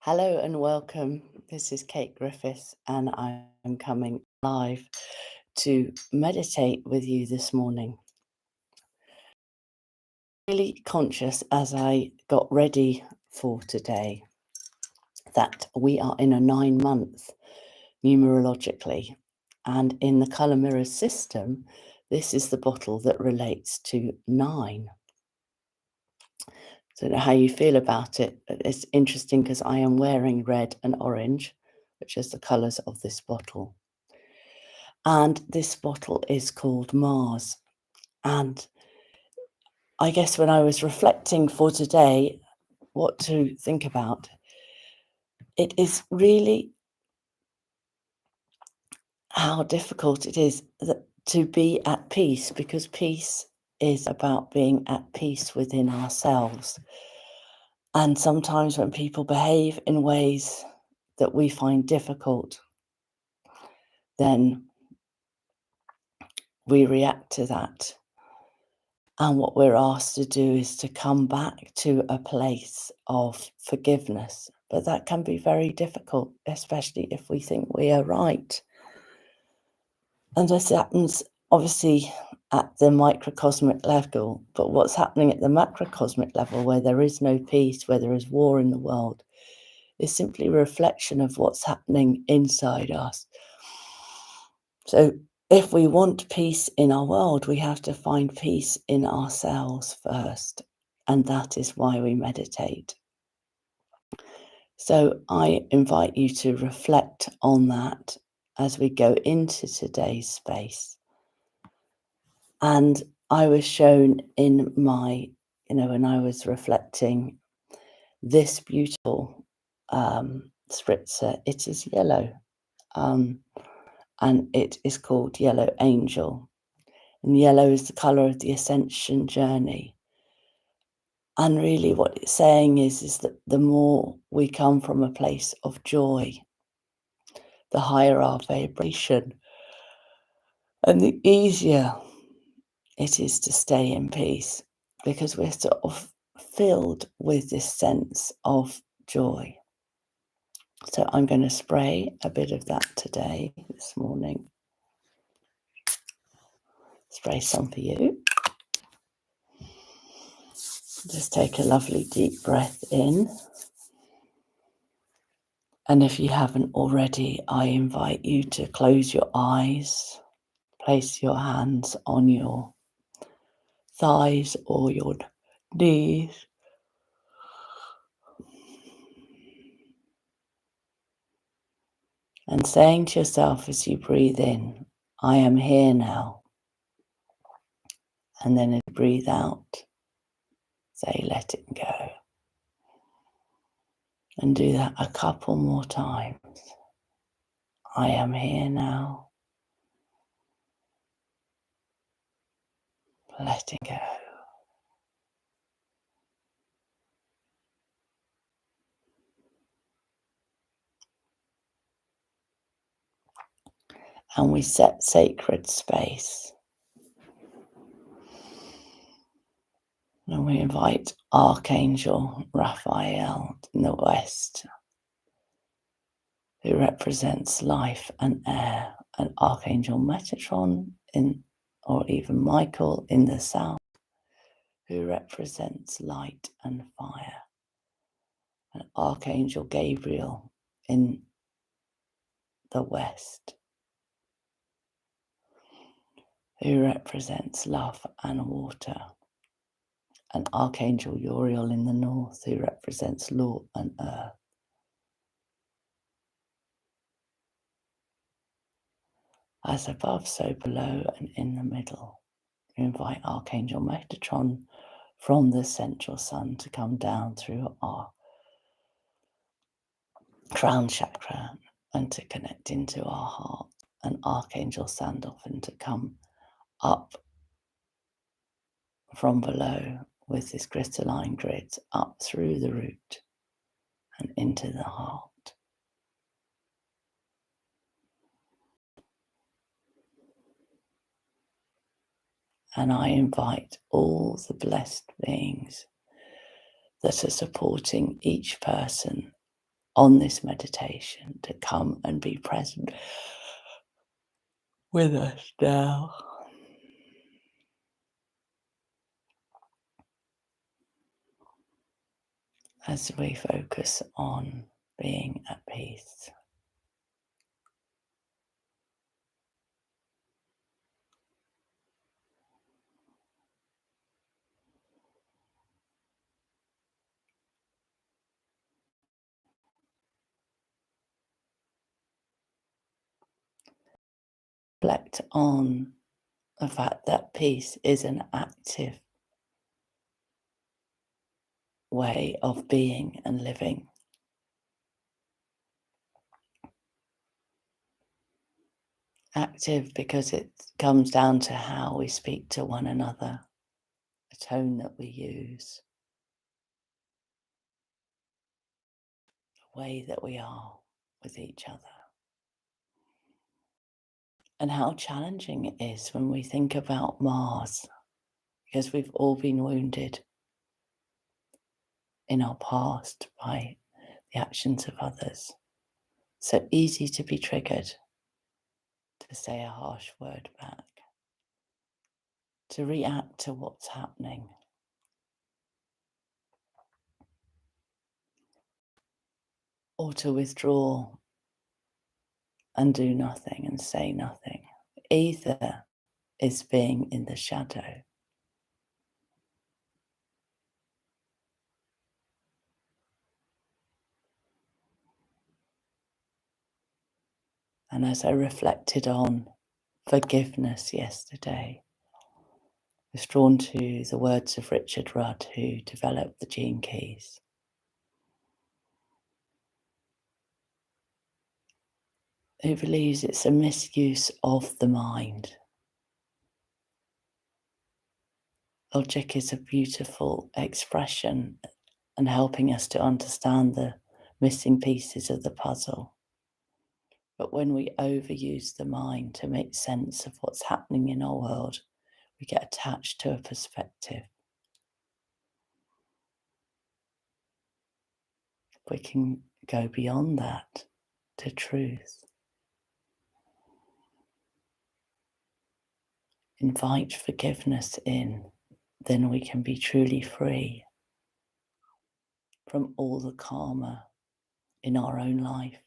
Hello and welcome. This is Kate Griffiths, and I'm coming live to meditate with you this morning. Really conscious as I got ready for today that we are in a 9 month numerologically, and in the colour mirror system, this is the bottle that relates to 9. Don't know how you feel about it, but it's interesting because I am wearing red and orange, which is the colours of this bottle. And this bottle is called Mars. And I guess when I was reflecting for today what to think about, it is really how difficult it is to be at peace, because peace is about being at peace within ourselves. And sometimes when people behave in ways that we find difficult, then we react to that. And what we're asked to do is to come back to a place of forgiveness. But that can be very difficult, especially if we think we are right. And this happens obviously at the microcosmic level, but what's happening at the macrocosmic level, where there is no peace, where there is war in the world, is simply a reflection of what's happening inside us. So if we want peace in our world, we have to find peace in ourselves first. And that is why we meditate. So I invite you to reflect on that as we go into today's space. And I was shown in my, when I was reflecting, this beautiful spritzer. It is yellow. And it is called Yellow Angel. And yellow is the colour of the ascension journey. And really what it's saying is that the more we come from a place of joy, the higher our vibration, and the easier it is to stay in peace, because we're sort of filled with this sense of joy. So I'm going to spray a bit of that today, this morning. Spray some for you. Just take a lovely deep breath in. And if you haven't already, I invite you to close your eyes, place your hands on your thighs or your knees. And saying to yourself as you breathe in, I am here now. And then as you breathe out, say, let it go. And do that a couple more times. I am here now. Letting go. And we set sacred space. And we invite Archangel Raphael in the west, who represents life and air, and Archangel Metatron or even Michael in the south, who represents light and fire, and Archangel Gabriel in the west, who represents love and water, and Archangel Uriel in the north, who represents law and earth. As above, so below, and in the middle. We invite Archangel Metatron from the central sun to come down through our crown chakra and to connect into our heart, and Archangel Sandalphon to come up from below with this crystalline grid up through the root and into the heart. And I invite all the blessed beings that are supporting each person on this meditation to come and be present with us now. As we focus on being at peace. Reflect on the fact that peace is an active way of being and living. Active because it comes down to how we speak to one another, the tone that we use, the way that we are with each other. And how challenging it is when we think about Mars, because we've all been wounded in our past by the actions of others. So easy to be triggered, to say a harsh word back, to react to what's happening. Or to withdraw and do nothing and say nothing. Either is being in the shadow. And as I reflected on forgiveness yesterday, I was drawn to the words of Richard Rudd, who developed the Gene Keys. Who believes it's a misuse of the mind. Logic is a beautiful expression and helping us to understand the missing pieces of the puzzle. But when we overuse the mind to make sense of what's happening in our world, we get attached to a perspective. We can go beyond that to truth. Invite forgiveness in, then we can be truly free from all the karma in our own life,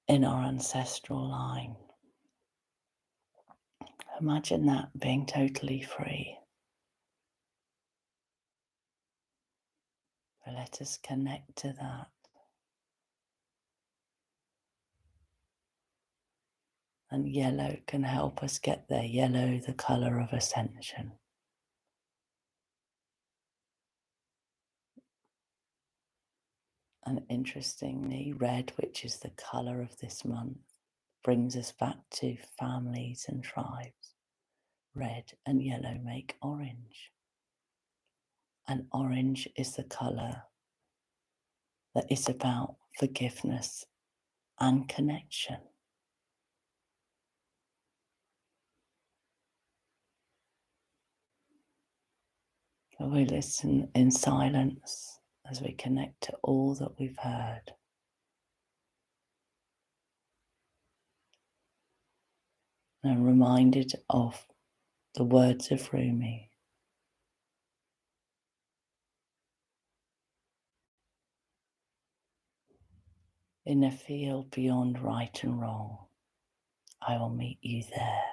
in our ancestral line. Imagine that, being totally free. But let us connect to that. And yellow can help us get there. Yellow, the colour of ascension. And interestingly, red, which is the colour of this month, brings us back to families and tribes. Red and yellow make orange. And orange is the colour that is about forgiveness and connection. So we listen in silence as we connect to all that we've heard. And reminded of the words of Rumi. In a field beyond right and wrong, I will meet you there.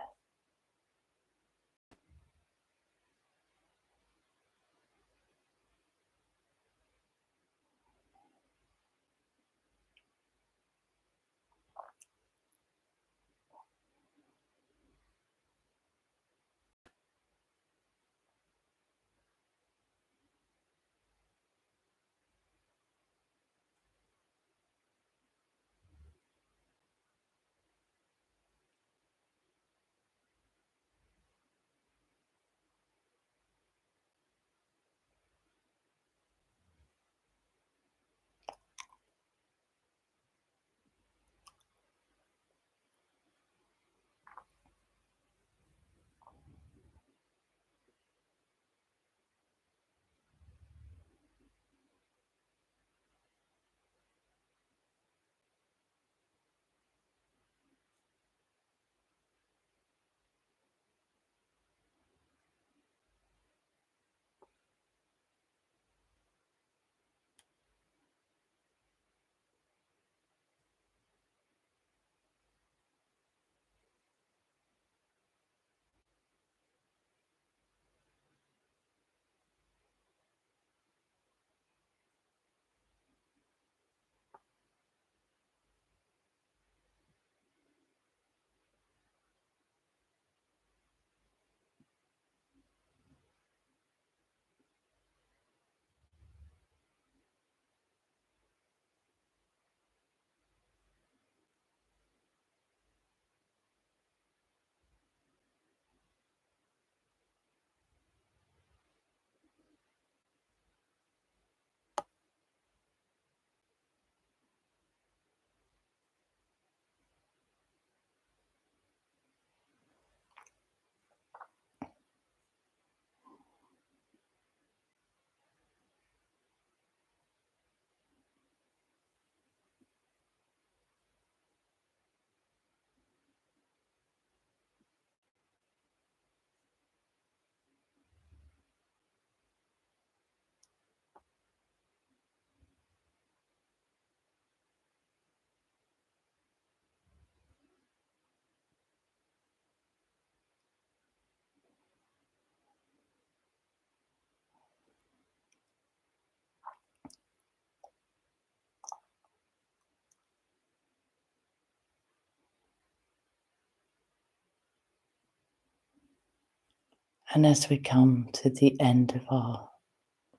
And as we come to the end of our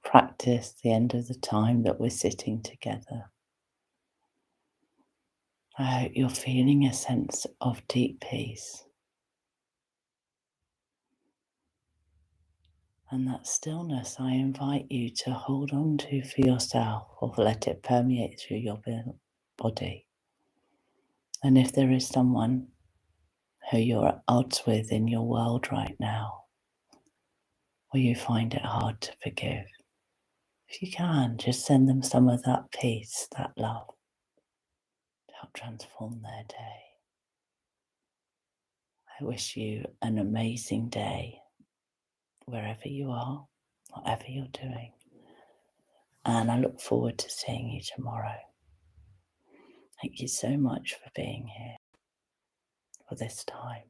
practice, the end of the time that we're sitting together, I hope you're feeling a sense of deep peace. And that stillness I invite you to hold on to for yourself, or let it permeate through your body. And if there is someone who you're at odds with in your world right now, or you find it hard to forgive, if you can, just send them some of that peace, that love, to help transform their day. I wish you an amazing day, wherever you are, whatever you're doing. And I look forward to seeing you tomorrow. Thank you so much for being here for this time.